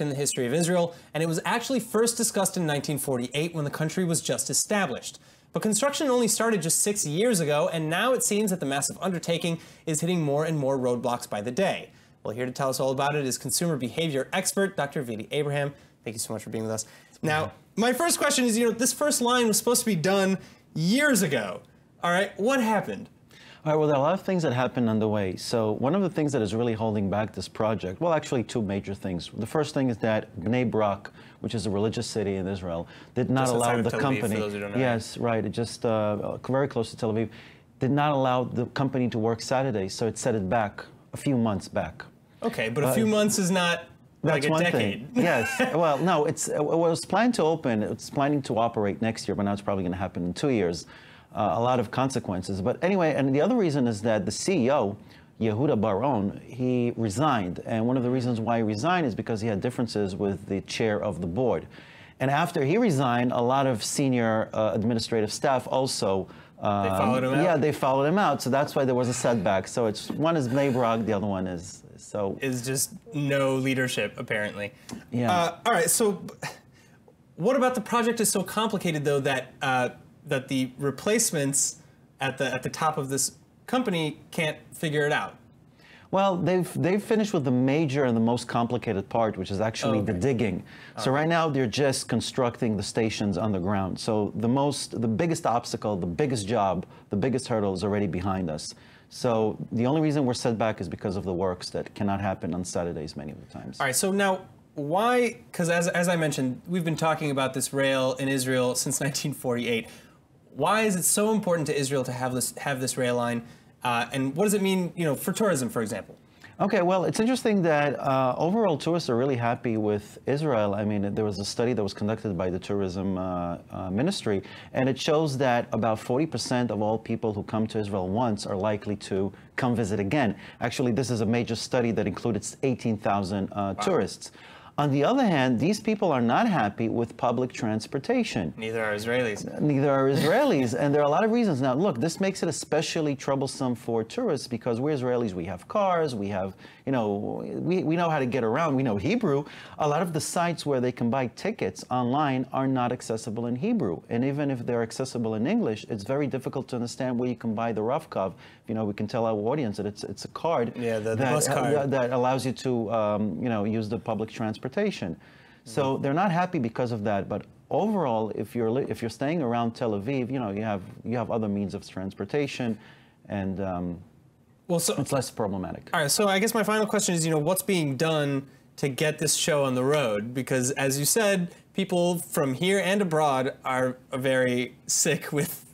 in the history of Israel, and it was actually first discussed in 1948 when the country was just established. But construction only started just 6 years ago, and now it seems that the massive undertaking is hitting more and more roadblocks by the day. Well, here to tell us all about it is consumer behavior expert, Dr. Vili Abraham. Thank you so much for being with us. Now, my first question is, this first line was supposed to be done years ago. All right, what happened? All right, well, there are a lot of things that happened on the way. So one of the things that is really holding back this project, well, actually two major things. The first thing is that Bnei Brak, which is a religious city in Israel, did not allow the company. For those who don't know. Yes, right. It just very close to Tel Aviv, did not allow the company to work Saturdays, so it set it back a few months back. Okay, but a few months is not like a decade. Yes. Well, no, it was planned to open. It's planning to operate next year, but now it's probably going to happen in 2 years. A lot of consequences. But anyway, and the other reason is that the CEO, Yehuda Baron, he resigned. And one of the reasons why he resigned is because he had differences with the chair of the board. And after he resigned, a lot of senior administrative staff also they followed him out? Yeah, they followed him out. So that's why there was a setback. So it's one is Bnei Brak, the other one is just no leadership, apparently. Yeah. All right, so what about the project is so complicated, though, that that the replacements at the top of this company can't figure it out? Well, they've finished with the major and the most complicated part, which is actually the digging. So right now they're just constructing the stations underground. So the biggest obstacle, the biggest job, the biggest hurdle is already behind us. So the only reason we're set back is because of the works that cannot happen on Saturdays many of the times. All right, so now why, because as I mentioned, we've been talking about this rail in Israel since 1948. Why is it so important to Israel to have this rail line? And what does it mean, for tourism, for example? Okay, well, it's interesting that overall tourists are really happy with Israel. I mean, there was a study that was conducted by the tourism ministry, and it shows that about 40% of all people who come to Israel once are likely to come visit again. Actually, this is a major study that included 18,000 tourists. On the other hand, these people are not happy with public transportation. Neither are Israelis. Neither are Israelis, and there are a lot of reasons. Now, look, this makes it especially troublesome for tourists because we're Israelis, we have cars, we have, we know how to get around, we know Hebrew. A lot of the sites where they can buy tickets online are not accessible in Hebrew, and even if they're accessible in English, it's very difficult to understand where you can buy the Ravkov. We can tell our audience that it's a card the bus card that allows you to, use the public transportation. So they're not happy because of that. But overall, if you're staying around Tel Aviv, you have other means of transportation, and so it's less problematic. All right. So I guess my final question is, what's being done to get this show on the road? Because as you said, people from here and abroad are very sick with.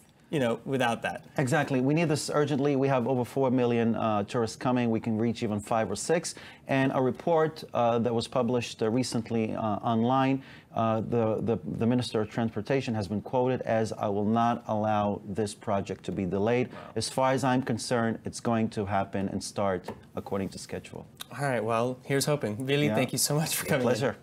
Without that. Exactly. We need this urgently. We have over 4 million tourists coming. We can reach even 5 or 6. And a report that was published recently online, the Minister of Transportation has been quoted as, "I will not allow this project to be delayed. Wow. As far as I'm concerned, it's going to happen and start according to schedule." All right. Well, here's hoping. Vili, thank you so much for coming. Pleasure.